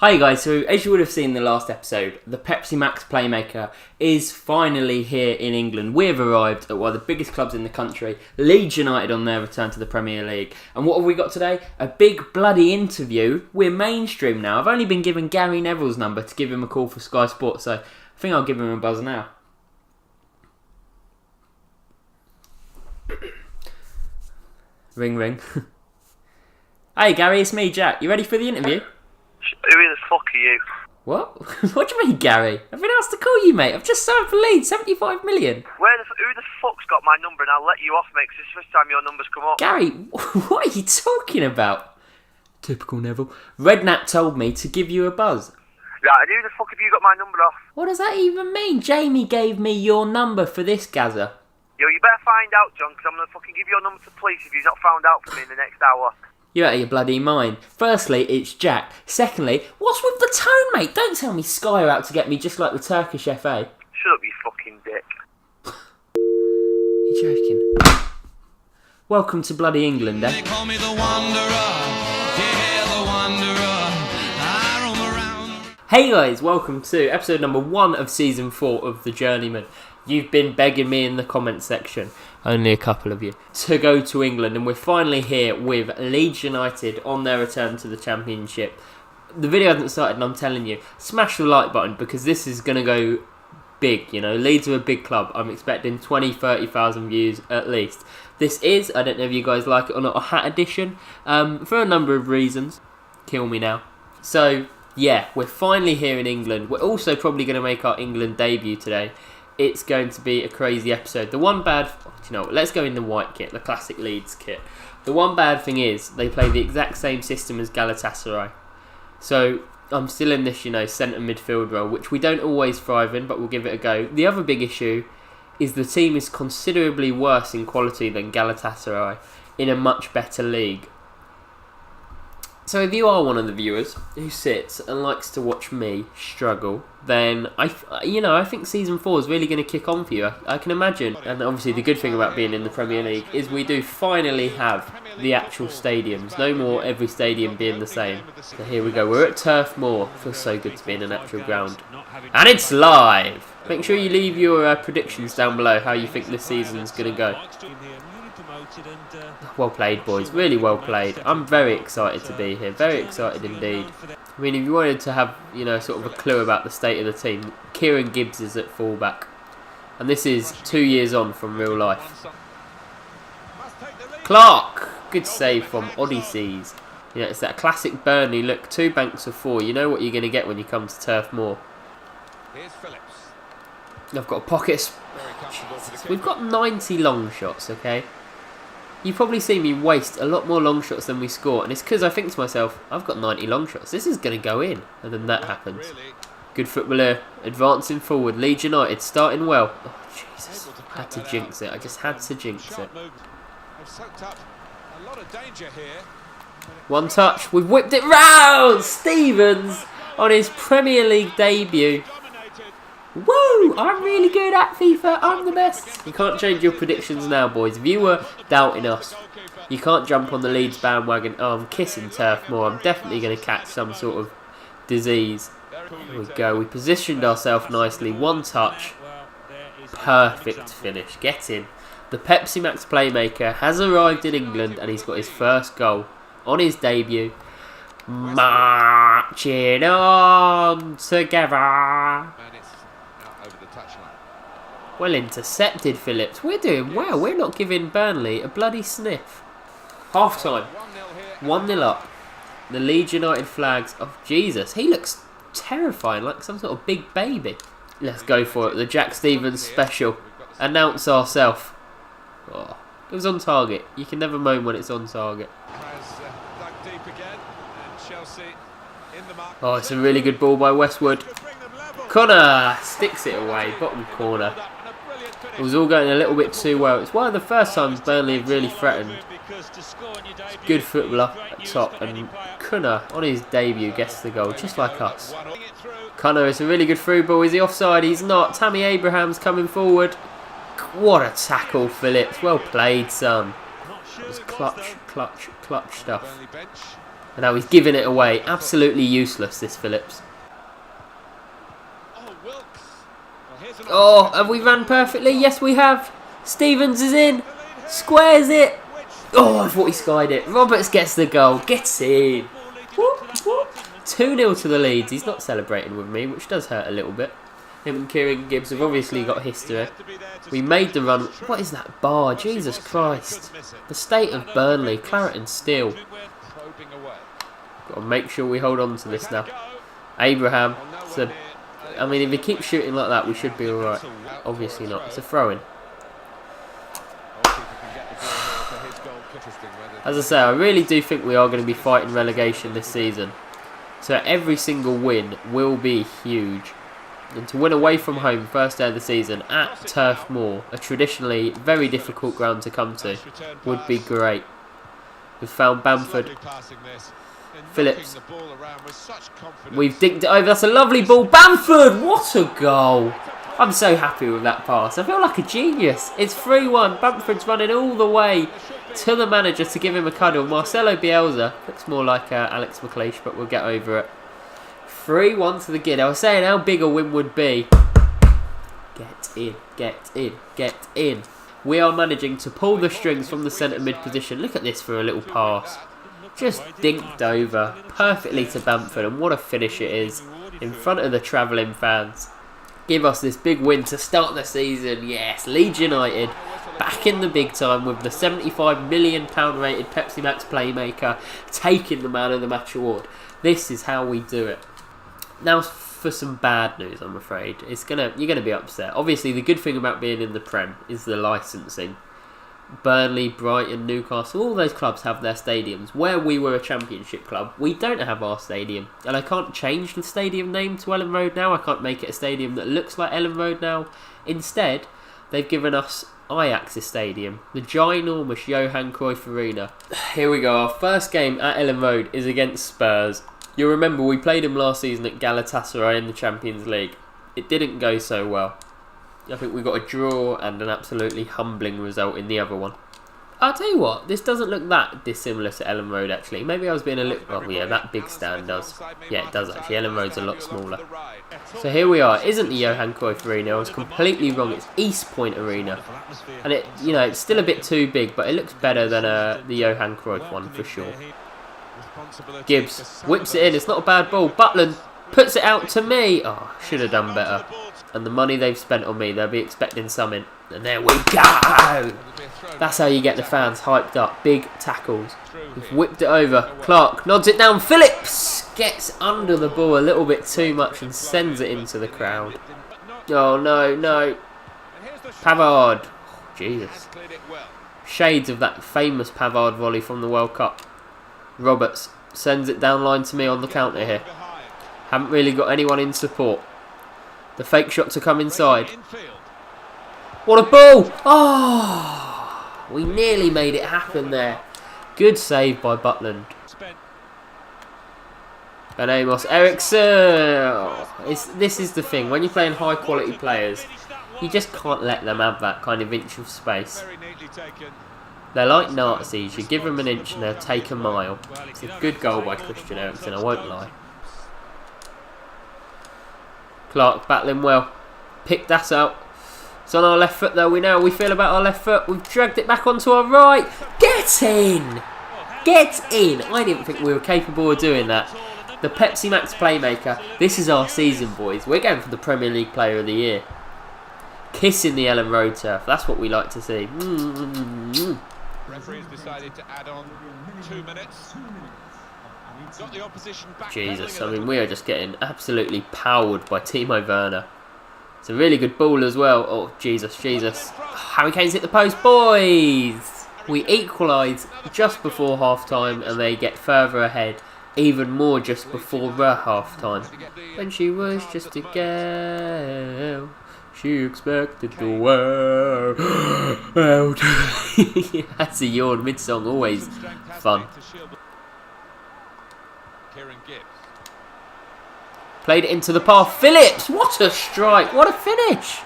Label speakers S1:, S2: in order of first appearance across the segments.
S1: Hi guys, so as you would have seen in the last episode, the Pepsi Max Playmaker is finally here in England. We've arrived at one of the biggest clubs in the country, Leeds United, on their return to the Premier League. And what have we got today? A big bloody interview. We're mainstream now. I've only been given Gary Neville's number to give him a call for Sky Sports, so I think I'll give him a buzz now. Ring ring. Hey Gary, it's me, Jack. You ready for the interview?
S2: Who the fuck are you?
S1: What? What do you mean, Gary? I've been asked to call you, mate. I've just signed for Leeds, 75 million.
S2: Who the fuck's got my number? And I'll let you off, mate, 'cause this is the first time your number's come up.
S1: Gary, what are you talking about? Typical Neville. Redknapp told me to give you a buzz.
S2: Right, and who the fuck have you got my number off?
S1: What does that even mean? Jamie gave me your number for this, Gazza.
S2: Yo, you better find out, John, 'cause I'm going to fucking give your number to police if you've not found out for me in the next hour.
S1: You're out of your bloody mind. Firstly, it's Jack. Secondly, what's with the tone, mate? Don't tell me Sky are out to get me just like the Turkish FA.
S2: Shut up, you fucking dick.
S1: You're joking. Welcome to bloody England, eh?
S3: They call me the Wanderer, yeah, the Wanderer. I roam around.
S1: Hey guys, welcome to episode number 1 of season 4 of The Journeyman. You've been begging me in the comment section, only a couple of you, to go to England, and we're finally here with Leeds United on their return to the Championship. The video hasn't started and I'm telling you, smash the like button because this is going to go big, you know. Leeds are a big club. I'm expecting 20-30,000 views at least. This is, I don't know if you guys like it or not, a hat edition for a number of reasons. Kill me now. So, yeah, we're finally here in England. We're also probably going to make our England debut today. It's going to be a crazy episode. The one bad... You know, let's go in the white kit, the classic Leeds kit. The one bad thing is they play the exact same system as Galatasaray. So I'm still in this, you know, centre midfield role, which we don't always thrive in, but we'll give it a go. The other big issue is the team is considerably worse in quality than Galatasaray in a much better league. So if you are one of the viewers who sits and likes to watch me struggle, then I think season 4 is really going to kick on for you. I can imagine. And obviously the good thing about being in the Premier League is we do finally have the actual stadiums. No more every stadium being the same. So here we go. We're at Turf Moor. Feels so good to be in a natural ground. And it's live! Make sure you leave your predictions down below how you think this season's going to go. Well played, boys. Really well played. I'm very excited to be here. Very excited indeed. I mean, if you wanted to have, you know, sort of a clue about the state of the team, Kieran Gibbs is at fullback. And this is 2 years on from real life. Clark! Good save from Odysseys. Yeah, it's that classic Burnley look. 2 banks of 4. You know what you're going to get when you come to Turf Moor. I've got a pocket. We've got 90 long shots, okay? You probably see me waste a lot more long shots than we score, and it's because I think to myself, I've got 90 long shots, this is going to go in, and then that happens. Good footballer, advancing forward, Leeds United starting well. Oh Jesus, I had to jinx it, I just had to jinx it. One touch, we've whipped it round! Stevens on his Premier League debut. Woo! I'm really good at FIFA, I'm the best. You can't change your predictions now, boys. If you were doubting us, you can't jump on the Leeds bandwagon. Oh, I'm kissing Turf Moor. I'm definitely going to catch some sort of disease. Here we go. We positioned ourselves nicely. One touch. Perfect finish. Get in. The Pepsi Max Playmaker has arrived in England and he's got his first goal on his debut. Marching on together. Well intercepted, Phillips. We're doing well. We're not giving Burnley a bloody sniff. Half time. 1-0 up. The Leeds United flags. Oh, Jesus. He looks terrifying, like some sort of big baby. Let's go for it. The Jack Stevens special. Announce ourselves. Oh, it was on target. You can never moan when it's on target. Oh, it's a really good ball by Westwood. Connor sticks it away. Bottom corner. It was all going a little bit too well. It's one of the first times Burnley have really threatened. Good footballer at top, and Connor on his debut gets the goal, just like us. Connor is a really good through ball. Is he offside? He's not. Tammy Abraham's coming forward. What a tackle, Phillips. Well played, son. It was clutch stuff. And now he's giving it away. Absolutely useless, this Phillips. Oh, have we run perfectly? Yes, we have. Stevens is in. Squares it. Oh, I thought he skied it. Roberts gets the goal. Gets in. 2-0 to the Leeds. He's not celebrating with me, which does hurt a little bit. Him and Kieran Gibbs have obviously got history. We made the run. What is that bar? Jesus Christ. The state of Burnley. Claret and steel. Got to make sure we hold on to this now. Abraham. I mean, if he keeps shooting like that, we should be alright. Obviously not. It's a throw-in. As I say, I really do think we are going to be fighting relegation this season. So every single win will be huge. And to win away from home first day of the season at Turf Moor, a traditionally very difficult ground to come to, would be great. We've found Bamford. Phillips. We've dinked it over. That's a lovely ball. Bamford! What a goal! I'm so happy with that pass. I feel like a genius. It's 3-1. Bamford's running all the way to the manager to give him a cuddle. Marcelo Bielsa. Looks more like Alex McLeish, but we'll get over it. 3-1 to the Gid. I was saying how big a win would be. Get in, get in, get in. We are managing to pull the strings from the centre mid position. Look at this for a little pass. Just dinked over perfectly to Bamford, and what a finish it is in front of the travelling fans. Give us this big win to start the season. Yes, Leeds United back in the big time with the £75 million rated Pepsi Max Playmaker taking the Man of the Match award. This is how we do it. Now for some bad news, I'm afraid. You're gonna be upset. Obviously, the good thing about being in the Prem is the licensing. Burnley, Brighton, Newcastle, all those clubs have their stadiums. Where we were a championship club, we don't have our stadium. And I can't change the stadium name to Ellen Road now. I can't make it a stadium that looks like Ellen Road now. Instead, they've given us Ajax's stadium, the ginormous Johan Cruyff Arena. Here we go. Our first game at Ellen Road is against Spurs. You'll remember we played them last season at Galatasaray in the Champions League. It didn't go so well. I think we got a draw and an absolutely humbling result in the other one. I'll tell you what, this doesn't look that dissimilar to Ellen Road actually. Maybe I was being a little... Oh yeah, that big stand does. Yeah, it does actually. Ellen Road's a lot smaller. So here we are. It isn't the Johan Cruyff Arena. I was completely wrong. It's East Point Arena. And it's still a bit too big, but it looks better than the Johan Cruyff one for sure. Gibbs whips it in. It's not a bad ball. Butland puts it out to me. Oh, should have done better. And the money they've spent on me, they'll be expecting something. And there we go! That's how you get the fans hyped up. Big tackles. We've whipped it over. Clark nods it down. Phillips gets under the ball a little bit too much and sends it into the crowd. Oh, no, no. Pavard. Oh, Jesus. Shades of that famous Pavard volley from the World Cup. Roberts sends it down line to me on the counter here. Haven't really got anyone in support. The fake shot to come inside. What a ball! Oh, we nearly made it happen there. Good save by Butland. Ben Amos Eriksson. This is the thing. When you're playing high quality players, you just can't let them have that kind of inch of space. They're like Nazis. You give them an inch and they'll take a mile. It's a good goal by Christian Eriksen, I won't lie. Clark battling well. Picked that out. It's on our left foot though. We know how we feel about our left foot. We've dragged it back onto our right. Get in! Get in! I didn't think we were capable of doing that. The Pepsi Max Playmaker. This is our season, boys. We're going for the Premier League Player of the Year. Kissing the Ellen Road turf. That's what we like to see.
S4: Referee's decided to add on 2 minutes. Got the opposition back.
S1: Jesus, I mean, we are just getting absolutely powered by Timo Werner. It's a really good ball as well. Oh, Jesus, Jesus. Harry Kane's hit the post, boys! We equalise just before half-time and they get further ahead, even more just before the half-time. When she was just a girl, she expected the world. That's a yawn mid-song, always fun. Played it into the path. Phillips! What a strike! What a finish!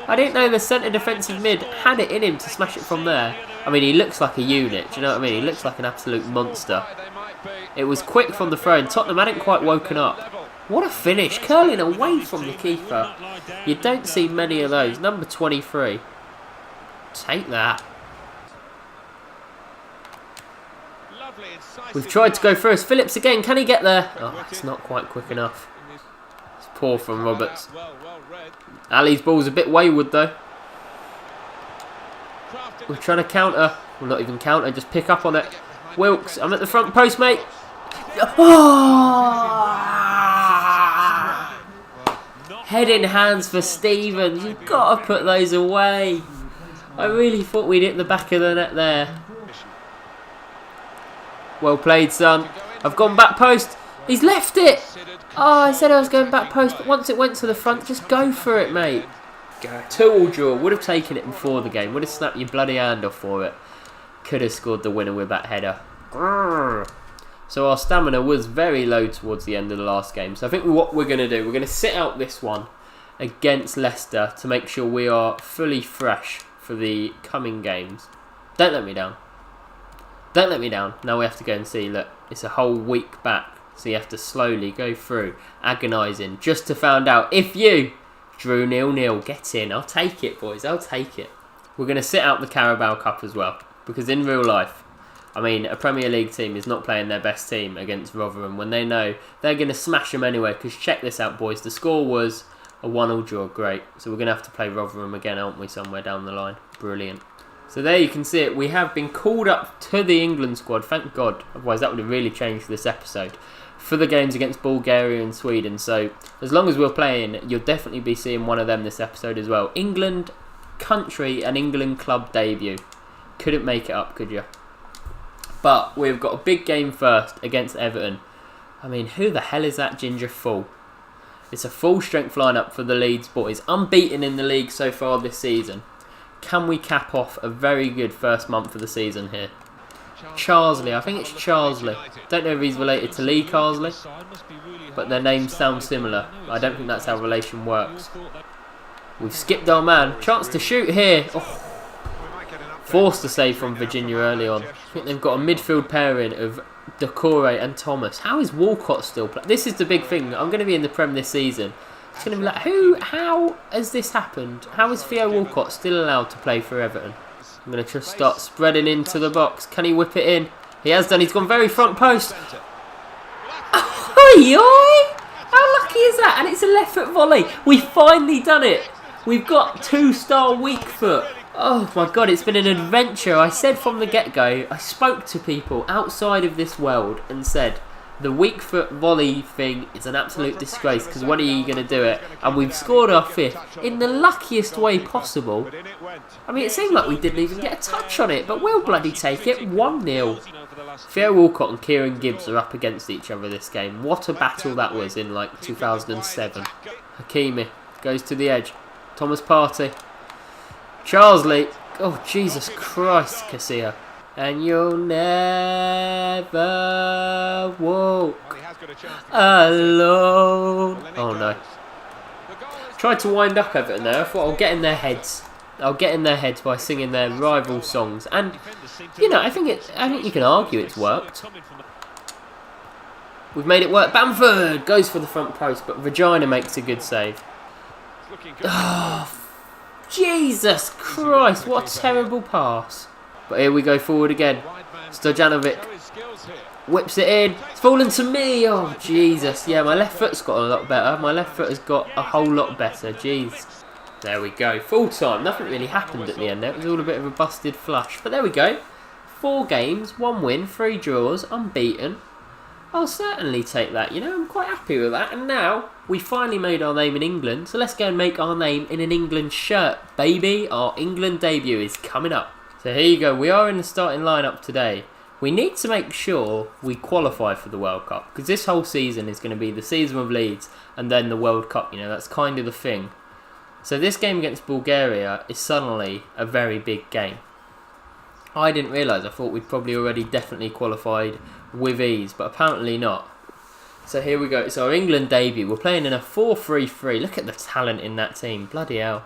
S1: I didn't know the centre defensive mid had it in him to smash it from there. I mean, he looks like a unit. Do you know what I mean? He looks like an absolute monster. It was quick from the throw and Tottenham hadn't quite woken up. What a finish, curling away from the keeper. You don't see many of those. Number 23. Take that. We've tried to go first. Phillips again, can he get there? Oh, it's not quite quick enough. It's poor from Roberts. Ali's ball's a bit wayward though. We're trying to counter. Well, not even counter, just pick up on it. Wilkes, I'm at the front post, mate. Oh! Head in hands for Stevens. You've got to put those away. I really thought we'd hit the back of the net there. Well played, son. I've gone back post. He's left it. Oh, I said I was going back post, but once it went to the front, just go for it, mate. 2-2 draw. Would have taken it before the game. Would have snapped your bloody hand off for it. Could have scored the winner with that header. So our stamina was very low towards the end of the last game. So I think what we're going to do, we're going to sit out this one against Leicester to make sure we are fully fresh for the coming games. Don't let me down. Don't let me down. Now we have to go and see. Look, it's a whole week back. So you have to slowly go through, agonising, just to find out if you drew 0-0. Get in. I'll take it, boys. I'll take it. We're going to sit out the Carabao Cup as well. Because in real life, I mean, a Premier League team is not playing their best team against Rotherham when they know they're going to smash them anyway. Because check this out, boys. The score was a 1-1 draw. Great. So we're going to have to play Rotherham again, aren't we, somewhere down the line. Brilliant. So there you can see it. We have been called up to the England squad. Thank God. Otherwise, that would have really changed this episode. For the games against Bulgaria and Sweden. So as long as we're playing, you'll definitely be seeing one of them this episode as well. England country and England club debut. Couldn't make it up, could you? But we've got a big game first against Everton. I mean, who the hell is that ginger fool? It's a full strength lineup for the Leeds boys. Unbeaten in the league so far this season. Can we cap off a very good first month of the season here? Charsley, I think it's Charsley. Don't know if he's related to Lee Carsley, but their names sound similar. I don't think that's how relation works. We've skipped our man. Chance to shoot here. Oh. Forced a save from Virginia early on. I think they've got a midfield pairing of Decore and Thomas. How is Walcott still playing? This is the big thing. I'm going to be in the Prem this season. It's going to be like, how has this happened? How is Theo Walcott still allowed to play for Everton? I'm going to just start spreading into the box. Can he whip it in? He has done. He's gone very front post. Oi, oi! How lucky is that? And it's a left foot volley. We've finally done it. We've got 2-star weak foot. Oh my God, it's been an adventure. I said from the get-go, I spoke to people outside of this world and said, the weak foot volley thing is an absolute disgrace because when are you going to do it? And we've scored our 5th in the luckiest way possible. I mean, it seemed like we didn't even get a touch on it, but we'll bloody take it. 1-0. Theo Walcott and Kieran Gibbs are up against each other this game. What a battle that was in like 2007. Hakimi goes to the edge. Thomas Partey. Charsley. Oh, Jesus Christ, Casilla. And you'll never walk alone. Oh no. Tried to wind up Everton there. I thought I'll get in their heads. I'll get in their heads by singing their rival songs. And, you know, I think you can argue it's worked. We've made it work. Bamford goes for the front post, but Regina makes a good save. Oh, Jesus Christ, what a terrible pass. But here we go forward again. Stojanovic whips it in. It's fallen to me. Oh, Jesus. Yeah, my left foot's got a lot better. My left foot has got a whole lot better. Jeez. There we go. Full time. Nothing really happened at the end there. It was all a bit of a busted flush. But there we go. 4 games, 1 win, 3 draws, unbeaten. I'll certainly take that, you know, I'm quite happy with that. And now, we finally made our name in England, so let's go and make our name in an England shirt, baby. Our England debut is coming up. So here you go, we are in the starting lineup today. We need to make sure we qualify for the World Cup, because this whole season is going to be the season of Leeds, and then the World Cup, you know, that's kind of the thing. So this game against Bulgaria is suddenly a very big game. I didn't realise, I thought we'd probably already definitely qualified with ease, but apparently not. So here we go, it's our England debut. We're playing in a 4-3-3. Look at the talent in that team, bloody hell.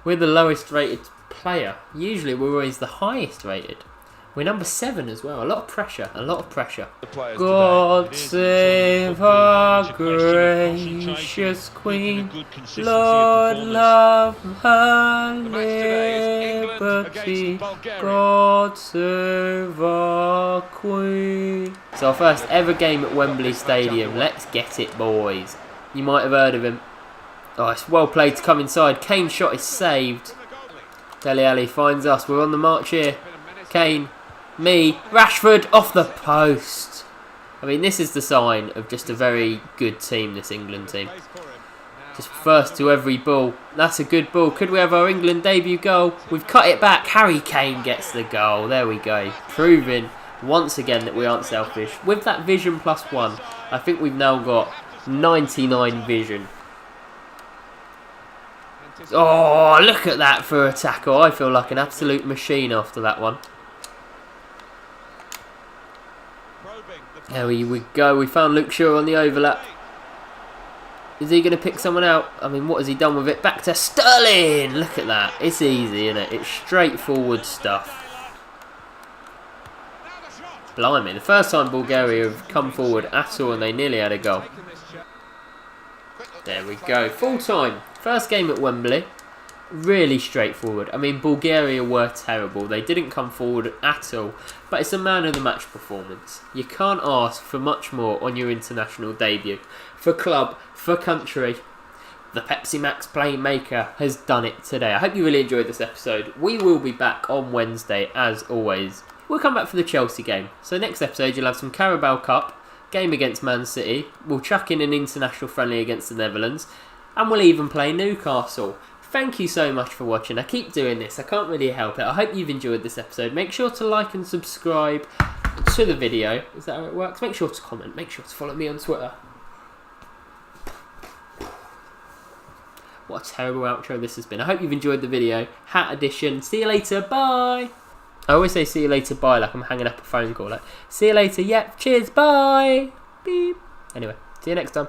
S1: We're the lowest rated player. Usually we're always the highest rated. We're number 7 as well. A lot of pressure. A lot of pressure.
S4: The players
S1: God
S4: today.
S1: save our gracious Queen. Lord, love her
S4: The match today is England
S1: liberty.
S4: against Bulgaria.
S1: God save our Queen. It's our first ever game at Wembley Stadium. Let's get it, boys. You might have heard of him. Oh, it's well played to come inside. Kane's shot is saved. Dele Alli finds us. We're on the march here. Kane, me, Rashford off the post. I mean, this is the sign of just a very good team, this England team. Just first to every ball. That's a good ball. Could we have our England debut goal? We've cut it back. Harry Kane gets the goal. There we go. Proving once again that we aren't selfish. With that vision +1, I think we've now got 99 vision. Oh, look at that for a tackle. I feel like an absolute machine after that one. There we go. We found Luke Shaw on the overlap. Is he going to pick someone out? I mean, what has he done with it? Back to Sterling. Look at that. It's easy, isn't it? It's straightforward stuff. Blimey. The first time Bulgaria have come forward at all and they nearly had a goal. There we go. Full time. First game at Wembley. Really straightforward. I mean, Bulgaria were terrible. They didn't come forward at all. But it's a man of the match performance. You can't ask for much more on your international debut. For club, for country, the Pepsi Max playmaker has done it today. I hope you really enjoyed this episode. We will be back on Wednesday as always. We'll come back for the Chelsea game. So next episode you'll have some Carabao Cup, game against Man City. We'll chuck in an international friendly against the Netherlands. And we'll even play Newcastle. Thank you so much for watching. I keep doing this. I can't really help it. I hope you've enjoyed this episode. Make sure to like and subscribe to the video. Is that how it works? Make sure to comment. Make sure to follow me on Twitter. What a terrible outro this has been. I hope you've enjoyed the video. Hat edition. See you later. Bye. I always say see you later. Bye like I'm hanging up a phone call. Like, see you later. Yep. Cheers. Bye. Beep. Anyway, see you next time.